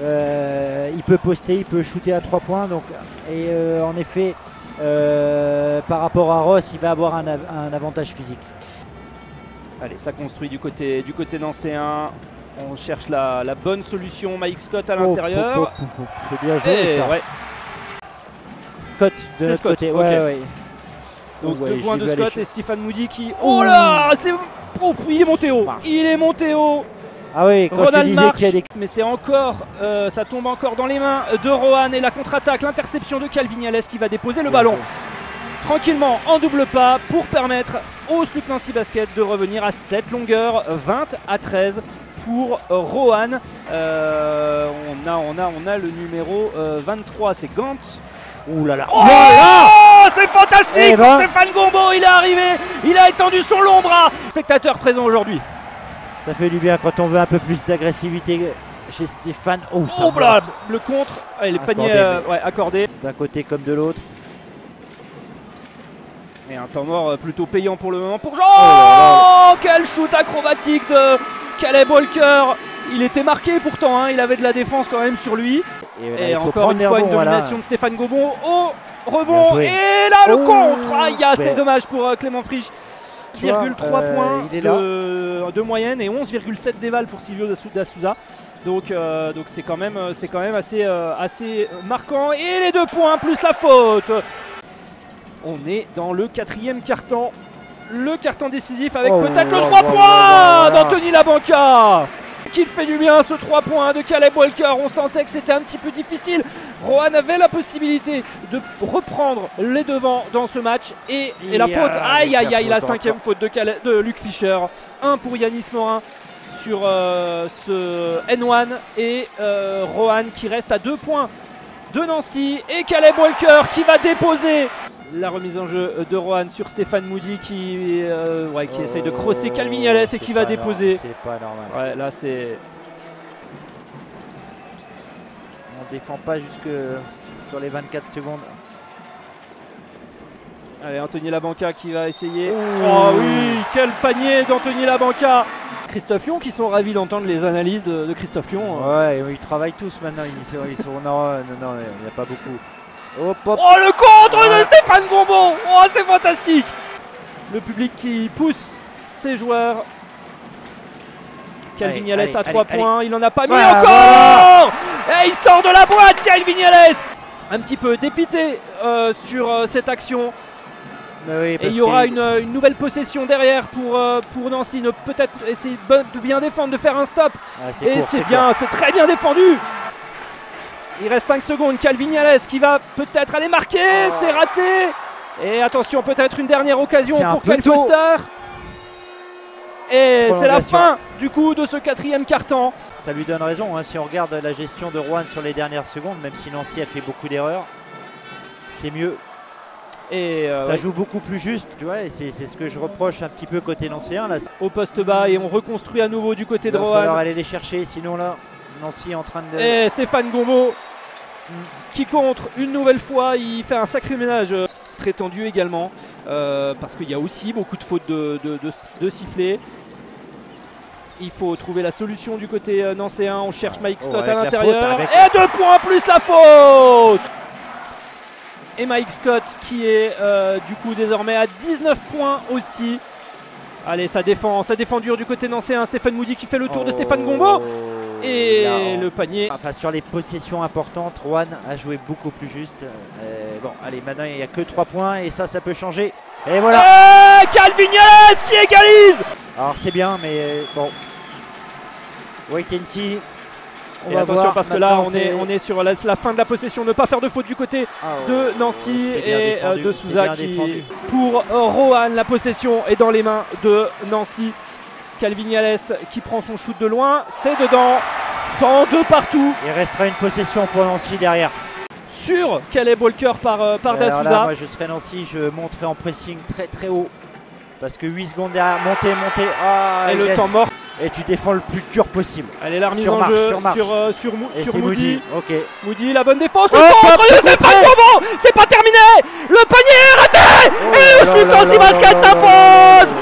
il peut poster, il peut shooter à 3 points. Donc, en effet, par rapport à Ross, il va avoir un avantage physique. Allez, ça construit du côté nancéen. On cherche la bonne solution. Mike Scott à l'intérieur. C'est bien joué ça. Ouais. Scott de notre Scott, côté. okay. Ouais. Donc 2 points de Scott et Stéphane Moody qui... Oh là, il est monté haut. Il est monté haut. Ah oui, quand je te disais qu'il y a des... Mais c'est encore, ça tombe encore dans les mains de Rohan et la contre-attaque, l'interception de Calvignales qui va déposer le ballon tranquillement en double pas pour permettre au SLUC Nancy Basket de revenir à cette longueur, 20-13 pour Rohan. On a le numéro 23, c'est Gant. Ouh là là. Oh, c'est fantastique pour Stéphane Gombaud, il est arrivé, il a étendu son long bras. Spectateur présent aujourd'hui. Ça fait du bien quand on veut un peu plus d'agressivité chez Stéphane. Oh, ça le contre, les paniers accordés. D'un côté comme de l'autre. Et un temps mort plutôt payant pour le moment pour Jean. Oh, quel shoot acrobatique de Caleb Walker. Il était marqué pourtant, hein, il avait de la défense quand même sur lui. Et encore une fois une domination de Stéphane Gombaud au rebond. Et là le contre. Aïe, c'est dommage pour Clément Frisch. 11,3 points de moyenne et 11,7 déval pour Silvio da Souza. Donc c'est quand même assez marquant. Et les 2 points plus la faute. On est dans le 4e quart-temps. Le quart-temps décisif avec peut-être le 3 points d'Anthony Labanca. Qu'il fait du bien ce 3 points de Caleb Walker. On sentait que c'était un petit peu difficile. Rohan avait la possibilité de reprendre les devants dans ce match. Et la faute, aïe, la 5e faute de Luc Fischer. 1 pour Yanis Morin sur ce N1. Et Rohan qui reste à 2 points de Nancy. Et Caleb Walker qui va déposer la remise en jeu de Rohan sur Stéphane Moody qui essaye de crosser Calvignales et qui va déposer. C'est pas normal. Ouais, là c'est... On défend pas jusque sur les 24 secondes. Allez, Anthony Labanca qui va essayer. Oh oui, quel panier d'Anthony Labanca. Christophe Lyon qui sont ravis d'entendre les analyses de Christophe Lyon. Ouais, ils travaillent tous maintenant. Ils sont non, il n'y a pas beaucoup. Oh, le contre de Stéphane Gombaud. Oh, c'est fantastique. Le public qui pousse ses joueurs. Calvignales à 3 points, il n'en a pas mis encore. Et il sort de la boîte, Calvignales. Un petit peu dépité sur cette action. Oui, et il y aura une nouvelle possession derrière pour Nancy. Peut-être essayer de bien défendre, de faire un stop. Et c'est très bien défendu. Il reste 5 secondes, Calvignales qui va peut-être aller marquer, c'est raté. Et attention, peut-être une dernière occasion pour Kyle Foster. Et c'est la fin du coup de ce 4e quart-temps. Ça lui donne raison, hein, si on regarde la gestion de Rohan sur les dernières secondes, même si Nancy a fait beaucoup d'erreurs, c'est mieux. Et ça joue beaucoup plus juste, tu vois, et c'est ce que je reproche un petit peu côté nancéen. Là. Au poste bas, et on reconstruit à nouveau du côté de Rohan. Il va falloir aller les chercher, sinon là, Nancy est en train de... Et Stéphane Gombaud qui contre une nouvelle fois, il fait un sacré ménage très tendu également parce qu'il y a aussi beaucoup de fautes de sifflets. Il faut trouver la solution du côté nancéen. On cherche Mike Scott à l'intérieur et 2 points plus la faute. Et Mike Scott qui est du coup désormais à 19 points aussi. Allez, ça défend dur du côté nancéen. Stéphane Moody qui fait le tour de Stéphane Gombaud. Et le panier. Enfin, sur les possessions importantes, Rohan a joué beaucoup plus juste. Bon, allez, maintenant il n'y a que 3 points et ça peut changer. Et voilà. Calvignales qui égalise. Alors c'est bien, mais bon. Wait and see. Et attention parce que là on est sur la fin de la possession, ne pas faire de faute du côté de Nancy et de Souza qui pour Rohan. La possession est dans les mains de Nancy. Calvignales qui prend son shoot de loin, c'est dedans, 102 partout. Il restera une possession pour Nancy derrière. Sur Caleb Walker par Da Souza. Là, moi je serais Nancy, je monterai en pressing très haut. Parce que 8 secondes derrière, monter. Et le temps mort. Et tu défends le plus dur possible. Allez, la remise en jeu sur Moody. Ok. Moody, la bonne défense. Le contre de Stéphane Gombaud. C'est pas terminé. Le panier est raté. Et le SLUC Nancy Basket s'impose.